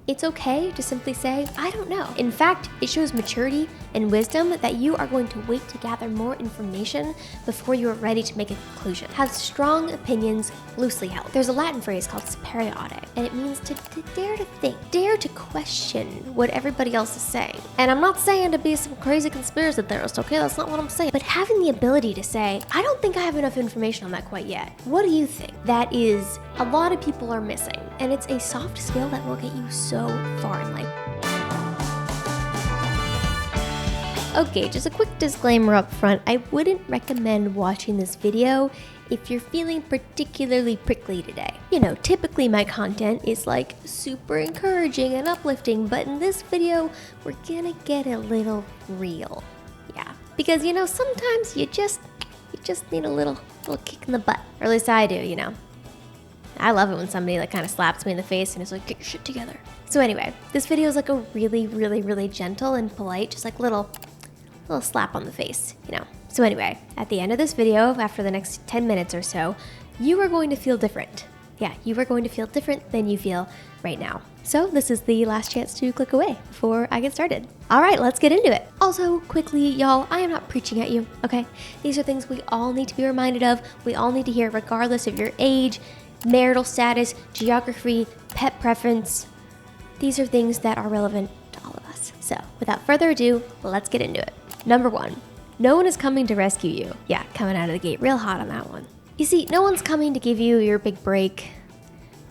It's okay to simply say, I don't know. In fact, it shows maturity and wisdom that you are going to wait to gather more information before you are ready to make a conclusion. Have strong opinions loosely held. There's a Latin phrase called superiorate, and it means to dare to think, dare to question what everybody else is saying. And I'm not saying to be some crazy conspiracy theorist, okay? That's not what I'm saying. But having the ability to say, I don't think I have enough information on that quite yet. What do you think? That is a lot of people are missing, and it's a soft skill that will get you so far in life. Okay, just a quick disclaimer up front. I wouldn't recommend watching this video if you're feeling particularly prickly today. You know, typically my content is like super encouraging and uplifting, but in this video, we're gonna get a little real. Yeah, because you know, sometimes you just need a little kick in the butt. Or at least I do, you know. I love it when somebody like kind of slaps me in the face and is like, get your shit together. So anyway, this video is like a really gentle and polite, just like little slap on the face, you know. So anyway, at the end of this video, after the next 10 minutes or so, you are going to feel different. Yeah, you are going to feel different than you feel right now. So this is the last chance to click away before I get started. All right, let's get into it. Also, quickly, y'all, I am not preaching at you, okay? These are things we all need to be reminded of. We all need to hear regardless of your age, marital status, geography, pet preference. These are things that are relevant to all of us. So without further ado, let's get into it. Number 1, no one is coming to rescue you. Yeah, coming out of the gate real hot on that one. You see, no one's coming to give you your big break.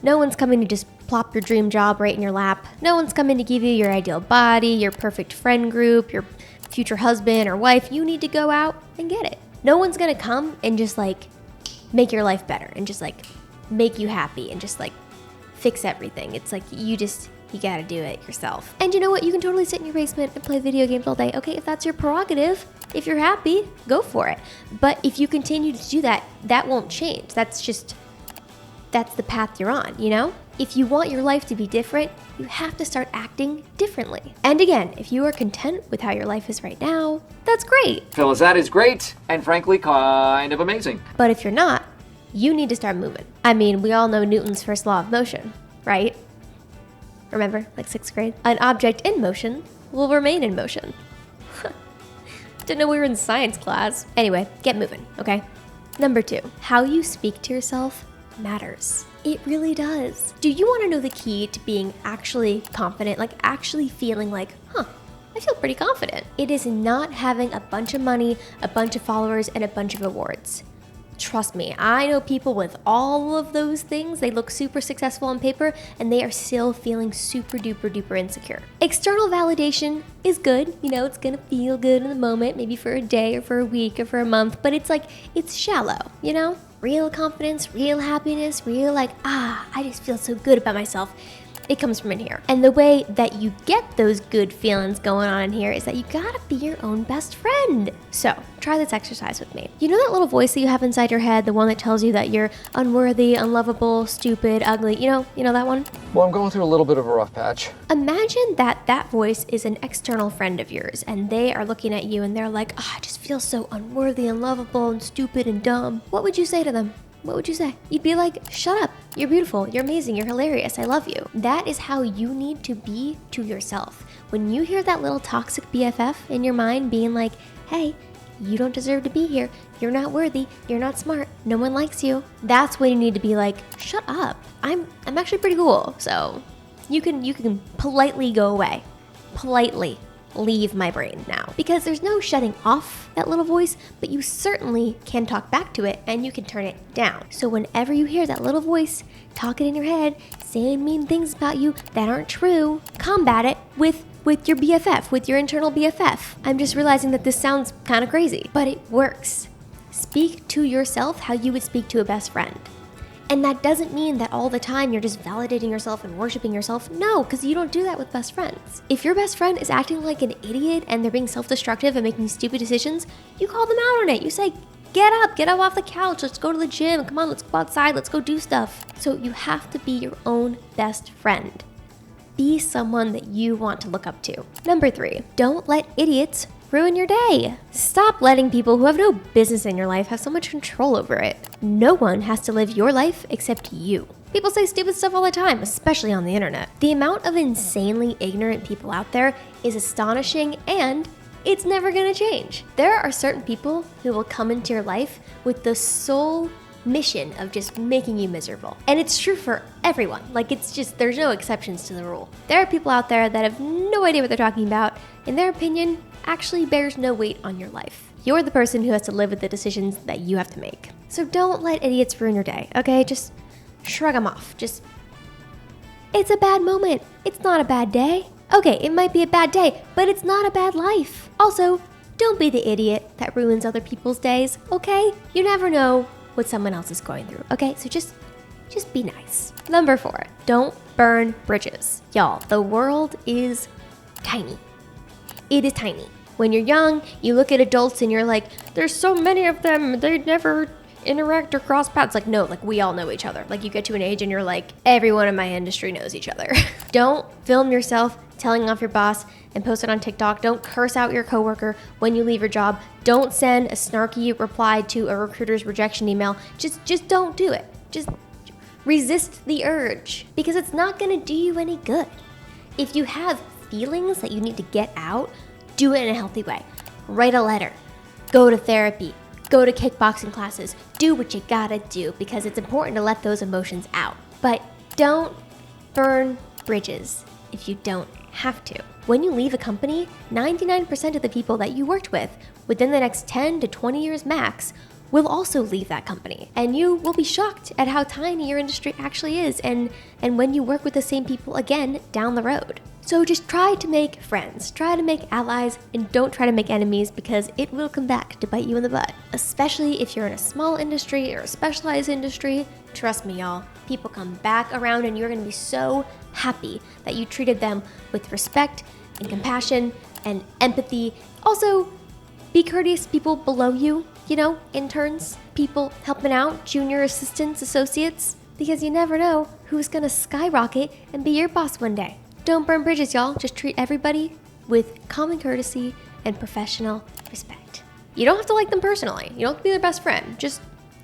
No one's coming to just plop your dream job right in your lap. No one's coming to give you your ideal body, your perfect friend group, your future husband or wife. You need to go out and get it. No one's gonna come and just like make your life better and just like make you happy and just like fix everything. It's like you gotta do it yourself. And you know what? You can totally sit in your basement and play video games all day. Okay, if that's your prerogative, if you're happy, go for it. But if you continue to do that, that won't change. That's the path you're on, you know? If you want your life to be different, you have to start acting differently. And again, if you are content with how your life is right now, that's great. Phyllis, that is great and frankly kind of amazing. But if you're not, you need to start moving. I mean, we all know Newton's first law of motion, right? Remember, like 6th grade? An object in motion will remain in motion. Didn't know we were in science class. Anyway, get moving, okay? Number 2, how you speak to yourself matters. It really does. Do you want to know the key to being actually confident, like actually feeling like, I feel pretty confident? It is not having a bunch of money, a bunch of followers, and a bunch of awards. Trust me, I know people with all of those things. They look super successful on paper and they are still feeling super duper insecure. External validation is good. You know, it's gonna feel good in the moment, maybe for a day or for a week or for a month, but it's like, it's shallow, you know? Real confidence, real happiness, real like, I just feel so good about myself. It comes from in here. And the way that you get those good feelings going on in here is that you gotta be your own best friend. So try this exercise with me. You know that little voice that you have inside your head, the one that tells you that you're unworthy, unlovable, stupid, ugly, you know that one? Well, I'm going through a little bit of a rough patch. Imagine that voice is an external friend of yours and they are looking at you and they're like, I just feel so unworthy, unlovable, and stupid and dumb. What would you say to them? What would you say? You'd be like, shut up. You're beautiful. You're amazing. You're hilarious. I love you. That is how you need to be to yourself. When you hear that little toxic BFF in your mind being like, hey, you don't deserve to be here. You're not worthy. You're not smart. No one likes you. That's when you need to be like, shut up. I'm actually pretty cool. So you can politely go away. Politely leave my brain now, because there's no shutting off that little voice, but you certainly can talk back to it and you can turn it down. So whenever you hear that little voice talking in your head, saying mean things about you that aren't true, combat it with your BFF, with your internal BFF. I'm just realizing that this sounds kind of crazy, but it works. Speak to yourself how you would speak to a best friend. And that doesn't mean that all the time you're just validating yourself and worshiping yourself. No, because you don't do that with best friends. If your best friend is acting like an idiot and they're being self-destructive and making stupid decisions, you call them out on it. You say, get up off the couch, let's go to the gym, come on, let's go outside, let's go do stuff. So you have to be your own best friend. Be someone that you want to look up to. Number 3, don't let idiots ruin your day. Stop letting people who have no business in your life have so much control over it. No one has to live your life except you. People say stupid stuff all the time, especially on the internet. The amount of insanely ignorant people out there is astonishing, and it's never gonna change. There are certain people who will come into your life with the sole mission of just making you miserable. And it's true for everyone. Like, it's just, there's no exceptions to the rule. There are people out there that have no idea what they're talking about, and their opinion actually bears no weight on your life. You're the person who has to live with the decisions that you have to make. So don't let idiots ruin your day, okay? Just shrug them off. It's a bad moment. It's not a bad day. Okay, it might be a bad day, but it's not a bad life. Also, don't be the idiot that ruins other people's days, okay? You never know what someone else is going through, okay? So just be nice. Number 4, don't burn bridges. Y'all, the world is tiny. It is tiny. When you're young, you look at adults and you're like, there's so many of them, they never interact or cross paths. Like, no, like we all know each other. Like, you get to an age and you're like, everyone in my industry knows each other. Don't film yourself telling off your boss and post it on TikTok. Don't curse out your coworker when you leave your job. Don't send a snarky reply to a recruiter's rejection email. Just don't do it. Just resist the urge, because it's not gonna do you any good. If you have feelings that you need to get out, do it in a healthy way. Write a letter, go to therapy, go to kickboxing classes, do what you gotta do, because it's important to let those emotions out. But don't burn bridges if you don't have to. When you leave a company, 99% of the people that you worked with within the next 10 to 20 years max will also leave that company. And you will be shocked at how tiny your industry actually is, and when you work with the same people again down the road. So just try to make friends, try to make allies, and don't try to make enemies, because it will come back to bite you in the butt. Especially if you're in a small industry or a specialized industry. Trust me, y'all, people come back around and you're gonna be so happy that you treated them with respect and compassion and empathy. Also, be courteous to people below you, interns, people helping out, junior assistants, associates, because you never know who's gonna skyrocket and be your boss one day. Don't burn bridges, y'all. Just treat everybody with common courtesy and professional respect. You don't have to like them personally. You don't have to be their best friend. Just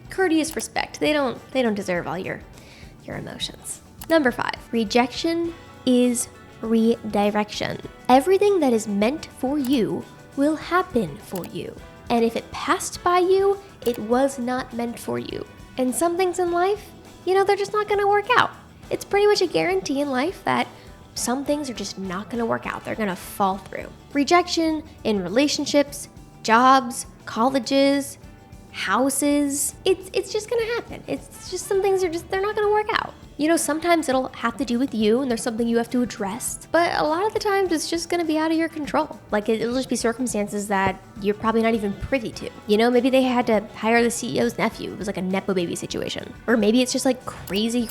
courteous respect. They don't deserve all your emotions. Number 5, rejection is redirection. Everything that is meant for you will happen for you. And if it passed by you, it was not meant for you. And some things in life, they're just not gonna work out. It's pretty much a guarantee in life that some things are just not gonna work out. They're gonna fall through. Rejection in relationships, jobs, colleges, houses, it's just gonna happen. It's just some things they're not gonna work out. Sometimes it'll have to do with you and there's something you have to address, but a lot of the times it's just gonna be out of your control. Like, it'll just be circumstances that you're probably not even privy to. Maybe they had to hire the CEO's nephew. It was like a Nepo baby situation. Or maybe it's just like crazy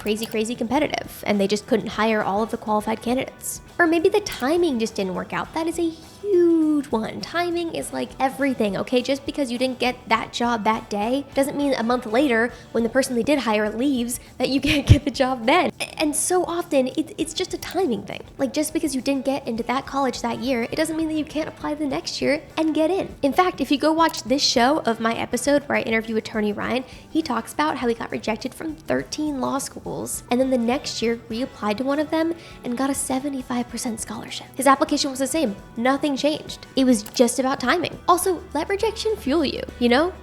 competitive and they just couldn't hire all of the qualified candidates. Or maybe the timing just didn't work out. That is a huge one. Timing is like everything, okay? Just because you didn't get that job that day doesn't mean a month later, when the person they did hire leaves, that you can't get the job then. And so often, it's just a timing thing. Like, just because you didn't get into that college that year, it doesn't mean that you can't apply the next year and get in. In fact, if you go watch this show of my episode where I interview attorney Ryan, he talks about how he got rejected from 13 law schools, and then the next year reapplied to one of them and got a 75% scholarship. His application was the same. Nothing changed. It was just about timing. Also, let rejection fuel you,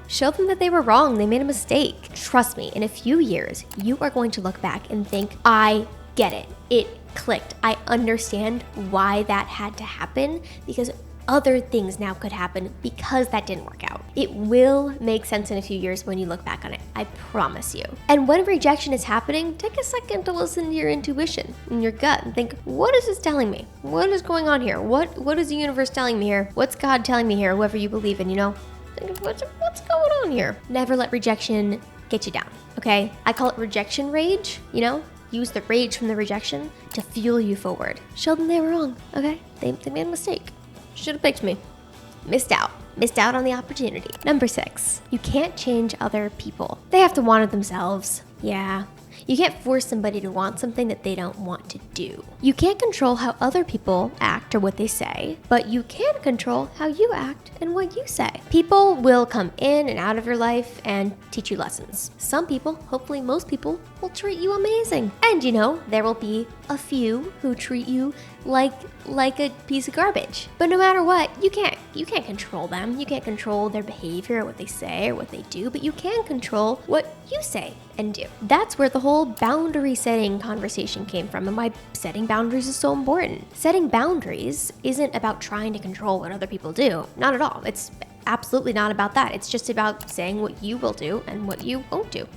Show them that they were wrong, they made a mistake. Trust me, in a few years, you are going to look back and think, I get it. It clicked. I understand why that had to happen, because other things now could happen because that didn't work out. It will make sense in a few years when you look back on it. I promise you. And when rejection is happening, take a second to listen to your intuition and your gut and think, what is this telling me? What is going on here? What is the universe telling me here? What's God telling me here? Whoever you believe in, Think, what's going on here? Never let rejection get you down, okay? I call it rejection rage, Use the rage from the rejection to fuel you forward. Show them they were wrong, okay? They made a mistake. Should have picked me. Missed out on the opportunity. Number 6, you can't change other people. They have to want it themselves. Yeah. You can't force somebody to want something that they don't want to do. You can't control how other people act or what they say, but you can control how you act and what you say. People will come in and out of your life and teach you lessons. Some people, hopefully most people, will treat you amazing. And there will be a few who treat you like a piece of garbage. But no matter what, you can't control them. You can't control their behavior or what they say or what they do, but you can control what you say and do. That's where the whole boundary setting conversation came from and why setting boundaries is so important. Setting boundaries isn't about trying to control what other people do. Not at all. It's absolutely not about that. It's just about saying what you will do and what you won't do.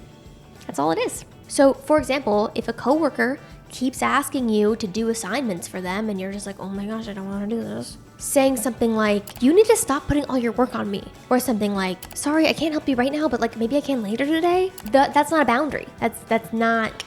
That's all it is. So, for example, if a coworker keeps asking you to do assignments for them and you're just like, oh my gosh, I don't want to do this. Saying something like, you need to stop putting all your work on me. Or something like, sorry, I can't help you right now, but maybe I can later today. That's not a boundary. That's not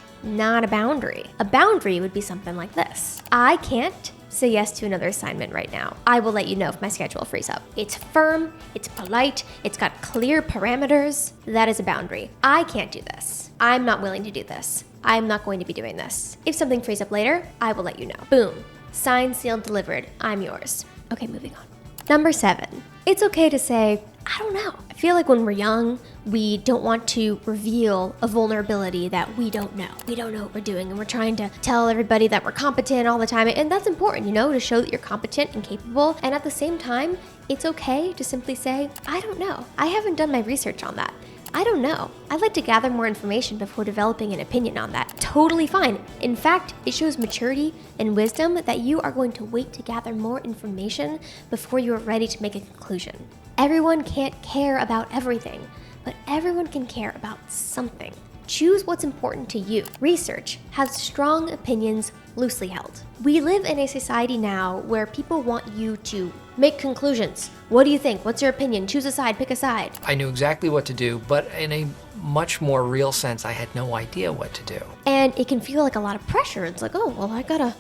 a boundary. A boundary would be something like this. I can't say yes to another assignment right now. I will let you know if my schedule frees up. It's firm, it's polite, it's got clear parameters. That is a boundary. I can't do this. I'm not willing to do this. I'm not going to be doing this. If something frees up later, I will let you know. Boom. Signed, sealed, delivered. I'm yours. Okay, moving on. Number 7. It's okay to say, I don't know. I feel like when we're young, we don't want to reveal a vulnerability that we don't know. We don't know what we're doing, and we're trying to tell everybody that we're competent all the time. And that's important, to show that you're competent and capable. And at the same time, it's okay to simply say, I don't know. I haven't done my research on that. I don't know. I'd like to gather more information before developing an opinion on that. Totally fine. In fact, it shows maturity and wisdom that you are going to wait to gather more information before you are ready to make a conclusion. Everyone can't care about everything, but everyone can care about something. Choose what's important to you. Research has strong opinions loosely held. We live in a society now where people want you to make conclusions. What do you think? What's your opinion? Choose a side, pick a side. I knew exactly what to do, but in a much more real sense, I had no idea what to do. And it can feel like a lot of pressure. It's like, oh, well, I gotta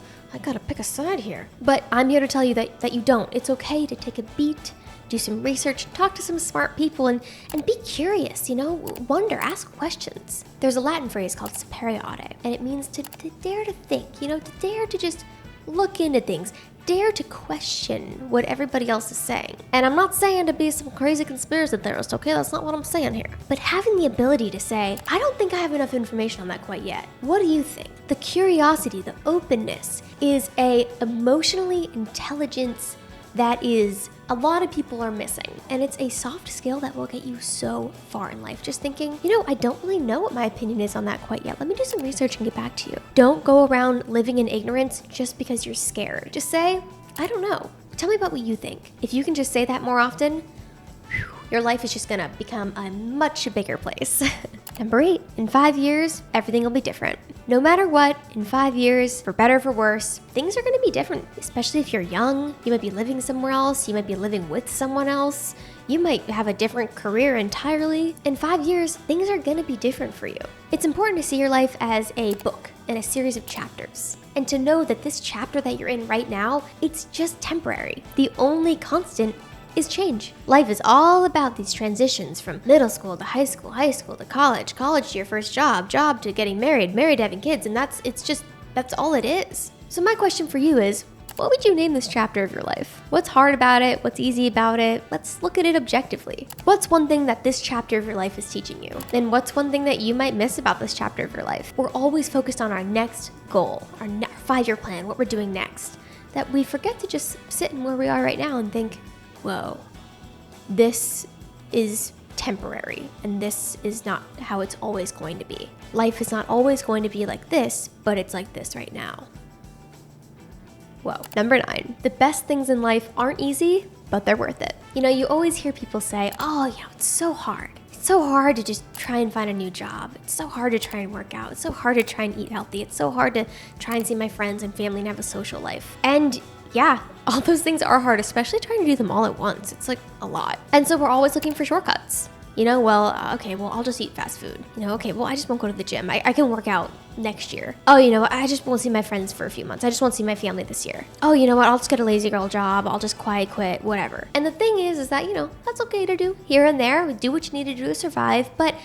pick a side here. But I'm here to tell you that you don't. It's okay to take a beat, do some research, talk to some smart people, and be curious, wonder, ask questions. There's a Latin phrase called sapere aude, and it means to dare to think, to dare to just look into things, dare to question what everybody else is saying. And I'm not saying to be some crazy conspiracy theorist, okay? That's not what I'm saying here. But having the ability to say, I don't think I have enough information on that quite yet. What do you think? The curiosity, the openness is a emotionally intelligence that is a lot of people are missing. And it's a soft skill that will get you so far in life. Just thinking, I don't really know what my opinion is on that quite yet. Let me do some research and get back to you. Don't go around living in ignorance just because you're scared. Just say, I don't know. Tell me about what you think. If you can just say that more often, your life is just gonna become a much bigger place. Number 8, in 5 years, everything will be different. No matter what, in 5 years, for better or for worse, things are gonna be different, especially if you're young. You might be living somewhere else, you might be living with someone else, you might have a different career entirely. In 5 years, things are gonna be different for you. It's important to see your life as a book and a series of chapters. And to know that this chapter that you're in right now, it's just temporary. The only constant is change. Life is all about these transitions from middle school to high school to college to your first job to getting married to having kids, and that's all it is. So my question for you is, what would you name this chapter of your life? What's hard about it? What's easy about it? Let's look at it objectively. What's one thing that this chapter of your life is teaching you? And what's one thing that you might miss about this chapter of your life? We're always focused on our next goal, our 5-year plan, what we're doing next, that we forget to just sit in where we are right now and think, whoa, this is temporary, and this is not how it's always going to be. Life is not always going to be like this, but it's like this right now. Whoa. Number 9, the best things in life aren't easy, but they're worth it. You always hear people say, oh, it's so hard. It's so hard to just try and find a new job. It's so hard to try and work out. It's so hard to try and eat healthy. It's so hard to try and see my friends and family and have a social life. And yeah, all those things are hard, especially trying to do them all at once. It's like a lot. And so we're always looking for shortcuts. I'll just eat fast food. I just won't go to the gym. I can work out next year. Oh, I just won't see my friends for a few months. I just won't see my family this year. Oh, I'll just get a lazy girl job. I'll just quiet quit, whatever. And the thing is that, that's okay to do here and there. Do what you need to do to survive. But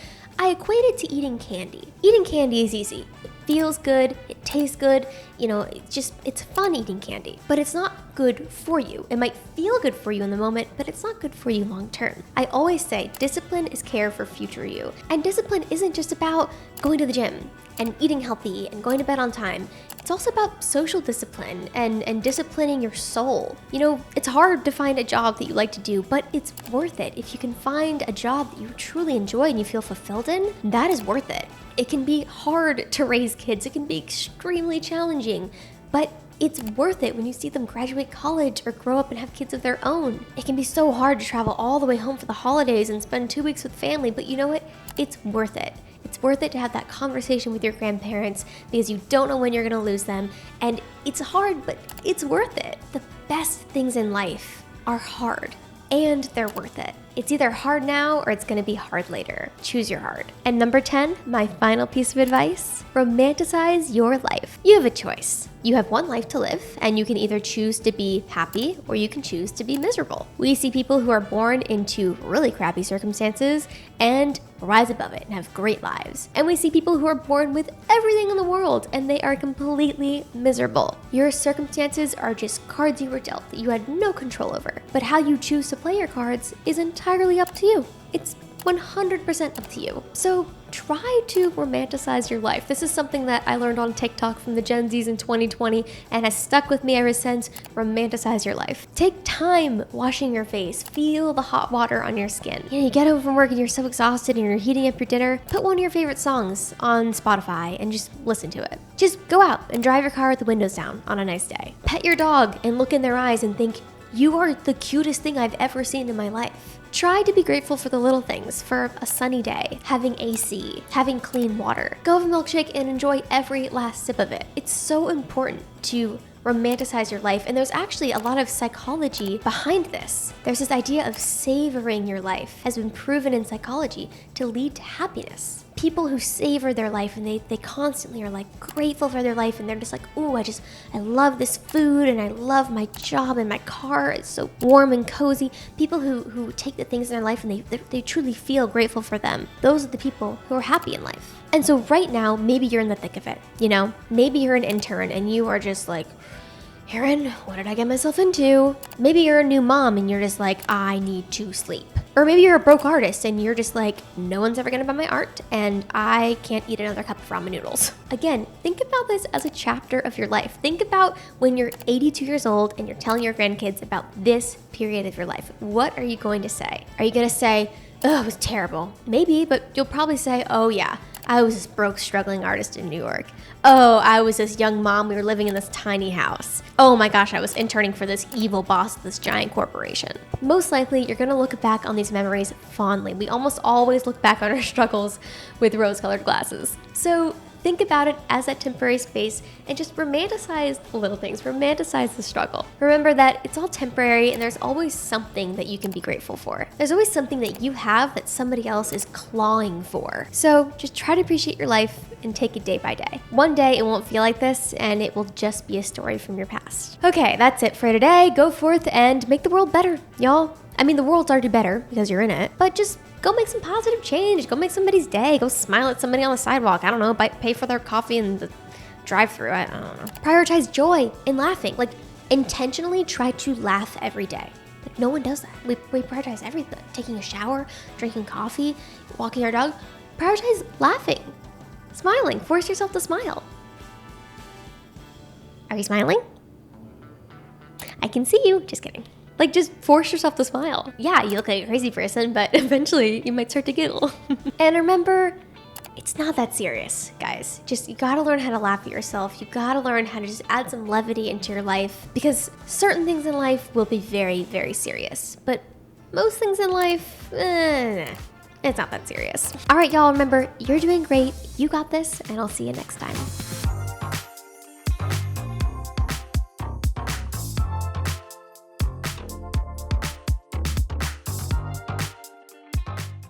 I equate it to eating candy. Eating candy is easy. It feels good, it tastes good, it's fun eating candy. But it's not good for you. It might feel good for you in the moment, but it's not good for you long term. I always say discipline is care for future you. And discipline isn't just about going to the gym and eating healthy and going to bed on time. It's also about social discipline and disciplining your soul. It's hard to find a job that you like to do, but it's worth it. If you can find a job that you truly enjoy and you feel fulfilled in, that is worth it. It can be hard to raise kids. It can be extremely challenging, but it's worth it when you see them graduate college or grow up and have kids of their own. It can be so hard to travel all the way home for the holidays and spend 2 weeks with family, but you know what? It's worth it. It's worth it to have that conversation with your grandparents because you don't know when you're gonna lose them. And it's hard, but it's worth it. The best things in life are hard and they're worth it. It's either hard now or it's gonna be hard later. Choose your hard. And number 10, my final piece of advice, romanticize your life. You have a choice. You have one life to live, and you can either choose to be happy or you can choose to be miserable. We see people who are born into really crappy circumstances and rise above it and have great lives. And we see people who are born with everything in the world and they are completely miserable. Your circumstances are just cards you were dealt that you had no control over. But how you choose to play your cards is entirely up to you. It's 100% up to you. So try to romanticize your life. This is something that I learned on TikTok from the Gen Zs in 2020 and has stuck with me ever since. Romanticize your life. Take time washing your face. Feel the hot water on your skin. You get home from work and you're so exhausted and you're heating up your dinner. Put one of your favorite songs on Spotify and just listen to it. Just go out and drive your car with the windows down on a nice day. Pet your dog and look in their eyes and think, you are the cutest thing I've ever seen in my life. Try to be grateful for the little things, for a sunny day, having AC, having clean water. Go have a milkshake and enjoy every last sip of it. It's so important to romanticize your life, and there's actually a lot of psychology behind this. There's this idea of savoring your life has been proven in psychology to lead to happiness. People who savor their life and they constantly are like grateful for their life and they're just like, ooh, I love this food and I love my job and my car, it's so warm and cozy. People who take the things in their life and they truly feel grateful for them. Those are the people who are happy in life. And so right now, maybe you're in the thick of it, Maybe you're an intern and you are just like, Erin, what did I get myself into? Maybe you're a new mom and you're just like, I need to sleep. Or maybe you're a broke artist and you're just like, no one's ever gonna buy my art and I can't eat another cup of ramen noodles. Again, think about this as a chapter of your life. Think about when you're 82 years old and you're telling your grandkids about this period of your life. What are you going to say? Are you gonna say, oh, it was terrible? Maybe, but you'll probably say, oh yeah, I was this broke, struggling artist in New York. Oh, I was this young mom. We were living in this tiny house. Oh my gosh, I was interning for this evil boss at this giant corporation. Most likely, you're gonna look back on these memories fondly. We almost always look back on our struggles with rose-colored glasses. So think about it as that temporary space and just romanticize the little things, romanticize the struggle. Remember that it's all temporary and there's always something that you can be grateful for. There's always something that you have that somebody else is clawing for. So just try to appreciate your life and take it day by day. One day it won't feel like this and it will just be a story from your past. Okay, that's it for today. Go forth and make the world better, y'all. I mean, the world's already better because you're in it, but just go make some positive change. Go make somebody's day. Go smile at somebody on the sidewalk. I don't know, pay for their coffee in the drive-thru. I don't know. Prioritize joy and laughing. Like, intentionally try to laugh every day. Like, no one does that. We prioritize everything. Taking a shower, drinking coffee, walking our dog. Prioritize laughing, smiling. Force yourself to smile. Are you smiling? I can see you. Just kidding. Like, just force yourself to smile. Yeah, you look like a crazy person, but eventually you might start to giggle. And remember, it's not that serious, guys. You gotta learn how to laugh at yourself. You gotta learn how to just add some levity into your life because certain things in life will be very, very serious. But most things in life, it's not that serious. All right, y'all, remember, you're doing great. You got this, and I'll see you next time.